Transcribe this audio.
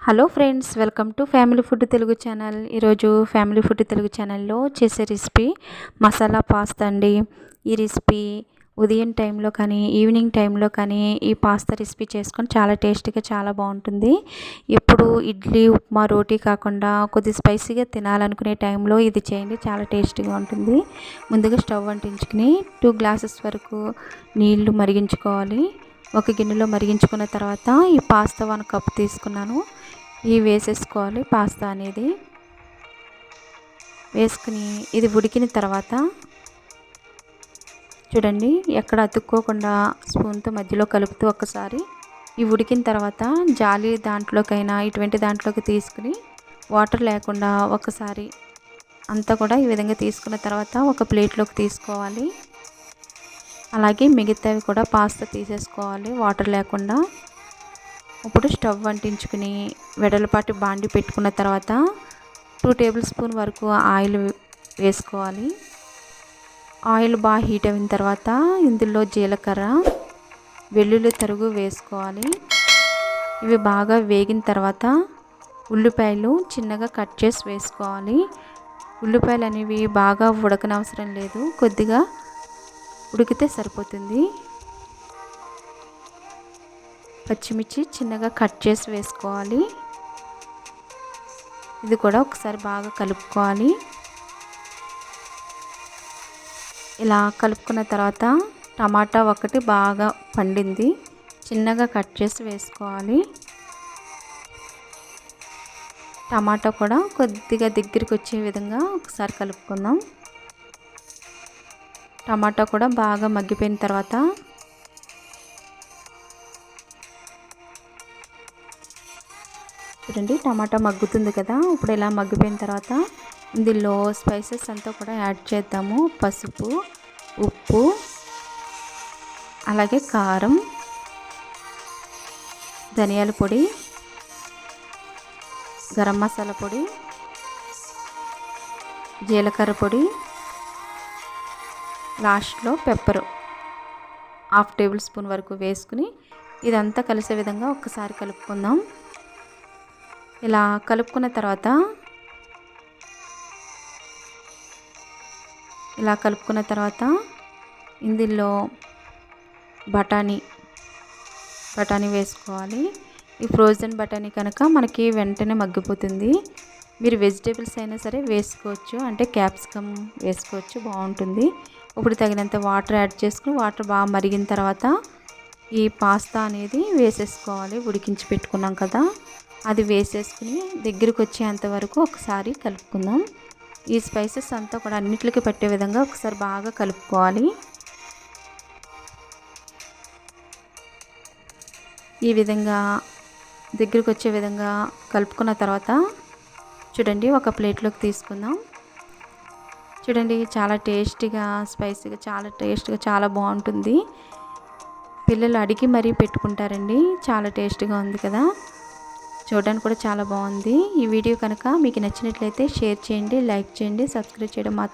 Hello friends, welcome to family food Telugu channel. ఈరోజు family food Telugu ఛానల్లో చేసే రెసిపీ మసాలా పాస్తా అండి. ఈ రెసిపీ ఉదయం టైంలో కానీ ఈవినింగ్ టైంలో కానీ ఈ పాస్తా రెసిపీ చేసుకొని చాలా టేస్టీగా చాలా బాగుంటుంది. ఎప్పుడు ఇడ్లీ ఉప్మా రోటీ కాకుండా కొద్ది స్పైసీగా తినాలనుకునే టైంలో ఇది చేయండి, చాలా టేస్టీగా ఉంటుంది. ముందుగా స్టవ్ అంటించుకుని 2 గ్లాసెస్ వరకు నీళ్లు మరిగించుకోవాలి. ఒక గిన్నెలో మరిగించుకున్న తర్వాత ఈ పాస్తా 1 కప్ తీసుకున్నాను. ఇవి వేసేసుకోవాలి. పాస్తా అనేది వేసుకుని ఇది ఉడికిన తర్వాత చూడండి, ఎక్కడ అతుక్కోకుండా స్పూన్తో మధ్యలో కలుపుతూ ఒకసారి ఇవి ఉడికిన తర్వాత జాలి దాంట్లోకైనా ఇటువంటి దాంట్లోకి తీసుకుని వాటర్ లేకుండా ఒకసారి అంతా కూడా ఈ విధంగా తీసుకున్న తర్వాత ఒక ప్లేట్లోకి తీసుకోవాలి. అలాగే మిగతావి కూడా పాస్తా తీసేసుకోవాలి వాటర్ లేకుండా. ఇప్పుడు స్టవ్ అంటించుకుని వెడల్పాటి బాండి పెట్టుకున్న తర్వాత 2 టేబుల్ స్పూన్ వరకు ఆయిల్ వేసుకోవాలి. ఆయిల్ బాగా హీట్ అయిన తర్వాత ఇందులో జీలకర్ర, వెల్లుల్లి తరుగు వేసుకోవాలి. ఇవి బాగా వేగిన తర్వాత ఉల్లిపాయలు చిన్నగా కట్ చేసి వేసుకోవాలి. ఉల్లిపాయలు అనేవి బాగా ఉడకనవసరం లేదు, కొద్దిగా ఉడికితే సరిపోతుంది. పచ్చిమిర్చి చిన్నగా కట్ చేసి వేసుకోవాలి. ఇది కూడా ఒకసారి బాగా కలుపుకోవాలి. ఇలా కలుపుకున్న తర్వాత టమాటా ఒకటి బాగా పండింది చిన్నగా కట్ చేసి వేసుకోవాలి. టమాటా కూడా కొద్దిగా దగ్గరికి వచ్చే విధంగా ఒకసారి కలుపుకుందాం. టమాటా కూడా బాగా మగ్గిపోయిన తర్వాత చూడండి, టమాటా మగ్గుతుంది కదా. ఇప్పుడు ఇలా మగ్గిపోయిన తర్వాత ఇందులో స్పైసెస్ అంతా కూడా యాడ్ చేద్దాము. పసుపు, ఉప్పు, అలాగే కారం, ధనియాల పొడి, గరం మసాలా పొడి, జీలకర్ర పొడి, లాస్ట్లో పెప్పరు 1/2 టేబుల్ స్పూన్ వరకు వేసుకుని ఇదంతా కలిసే విధంగా ఒకసారి కలుపుకుందాం. ఇలా కలుపుకున్న తర్వాత ఇందులో బఠానీ వేసుకోవాలి. ఈ ఫ్రోజన్ బఠానీ కనుక మనకి వెంటనే మగ్గిపోతుంది. మీరు వెజిటేబుల్స్ అయినా సరే వేసుకోవచ్చు, అంటే క్యాప్సికమ్ వేసుకోవచ్చు, బాగుంటుంది. ఇప్పుడు తగినంత వాటర్ యాడ్ చేసుకుని వాటర్ బాగా మరిగిన తర్వాత ఈ పాస్తా అనేది వేసేసుకోవాలి. ఉడికించి పెట్టుకున్నాం కదా, అది వేసేసుకుని దగ్గరికి వచ్చేంత వరకు ఒకసారి కలుపుకుందాం. ఈ స్పైసెస్ అంతా కూడా అన్నిటికీ పట్టే విధంగా ఒకసారి బాగా కలుపుకోవాలి. ఈ విధంగా దగ్గరికి వచ్చే విధంగా కలుపుకున్న తర్వాత చూడండి, ఒక ప్లేట్లోకి తీసుకుందాం. చూడండి, చాలా టేస్టీగా స్పైసీగా చాలా బాగుంటుంది. పిల్లలు అడిగి మరీ పెట్టుకుంటారండి. చాలా టేస్టీగా ఉంది కదా, చూడడానికి కూడా చాలా బాగుంది. ఈ వీడియో కనుక మీకు నచ్చినట్లయితే షేర్ చేయండి, లైక్ చేయండి, సబ్స్క్రైబ్ చేయడం మాత్రం